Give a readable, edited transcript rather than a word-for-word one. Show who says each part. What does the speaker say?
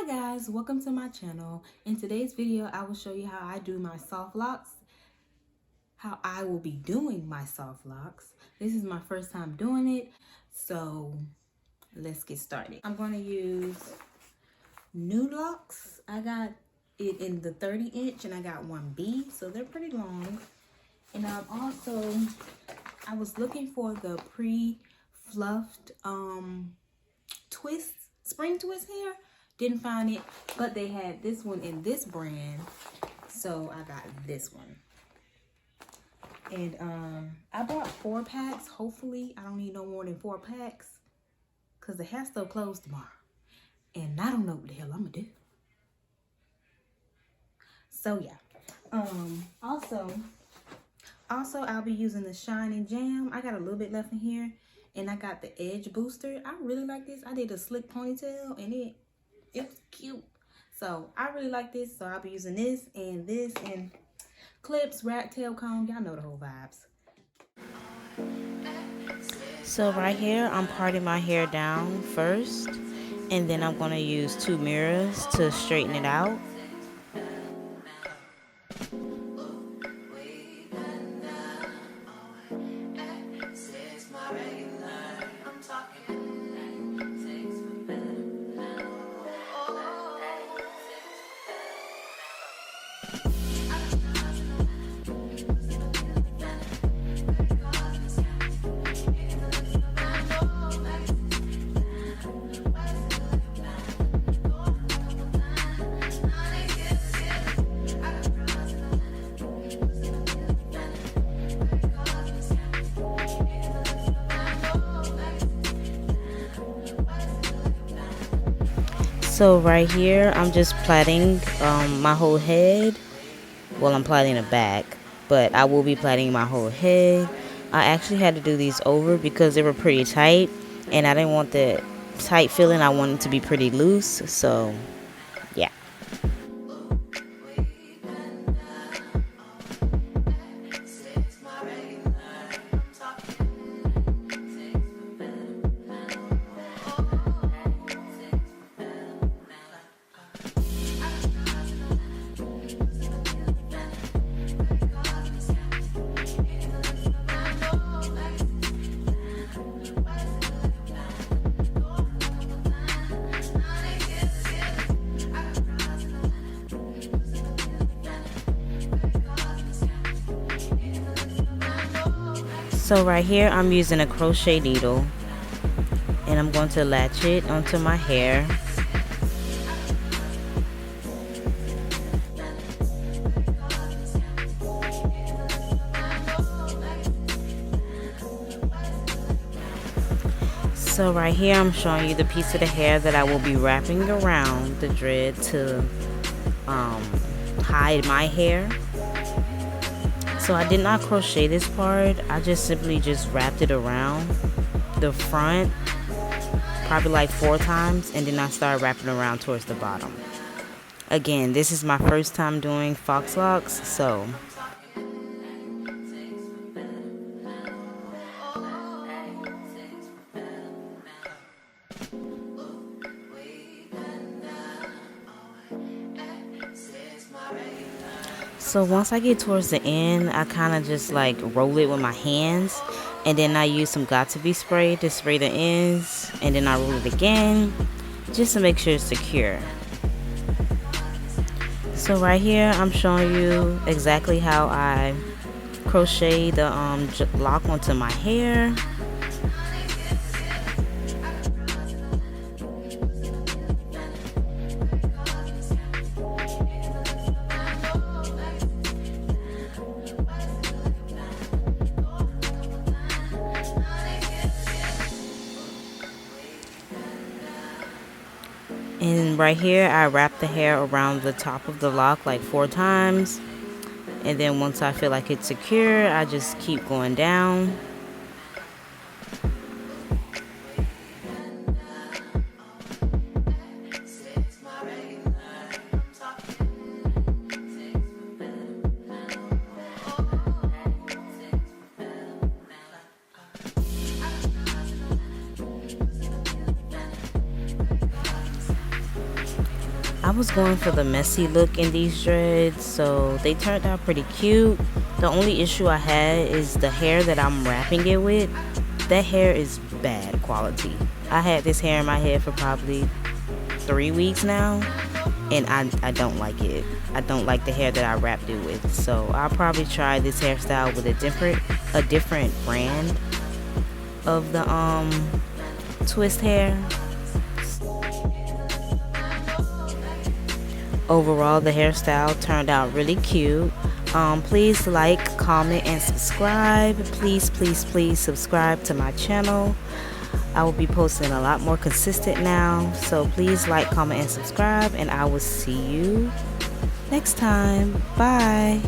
Speaker 1: guys, welcome to my channel. In today's video I will show you how I do my soft locks, how I will be doing my soft locks. This is my first time doing it, so let's get started. I'm going to use new Locs. I got it in the 30-inch and I got 1B, so they're pretty long. And I was looking for the pre-fluffed spring twist hair. Didn't find it, but they had this one in this brand, so I got this one. And I bought 4 packs. Hopefully I don't need no more than 4 packs because the hair store closed tomorrow and I don't know what the hell I'm gonna do. So yeah, also I'll be using the Shine and Jam. I got a little bit left in here, and I got the Edge Booster. I really like this. I did a slick ponytail and it's cute, so I really like this. So I'll be using this and clips, rat tail comb. Y'all know the whole vibes.
Speaker 2: So right here I'm parting my hair down first, and then I'm going to use 2 mirrors to straighten it out. So right here, I'm just plaiting my whole head. Well, I'm plaiting the back, but I will be plaiting my whole head. I actually had to do these over because they were pretty tight, and I didn't want the tight feeling. I wanted it to be pretty loose, so yeah. So right here I'm using a crochet needle, and I'm going to latch it onto my hair. So right here I'm showing you the piece of the hair that I will be wrapping around the dread to hide my hair. So I did not crochet this part. I just simply wrapped it around the front probably like 4 times, and then I started wrapping around towards the bottom. Again, this is my first time doing Fauxlocs, so once I get towards the end, I kind of just like roll it with my hands, and then I use some Got2b spray to spray the ends, and then I roll it again just to make sure it's secure. So right here I'm showing you exactly how I crochet the lock onto my hair. And right here I wrap the hair around the top of the lock like 4 times, and then once I feel like it's secure, I just keep going down. I was going for the messy look in these dreads, so they turned out pretty cute. The only issue I had is the hair that I'm wrapping it with. That hair is bad quality. I had this hair in my head for probably 3 weeks now, and I don't like it. I don't like the hair that I wrapped it with, so I'll probably try this hairstyle with a different brand of the twist hair. Overall, the hairstyle turned out really cute. Please like, comment, and subscribe. Please subscribe to my channel. I will be posting a lot more consistent now, so please like, comment, and subscribe, and I will see you next time. Bye.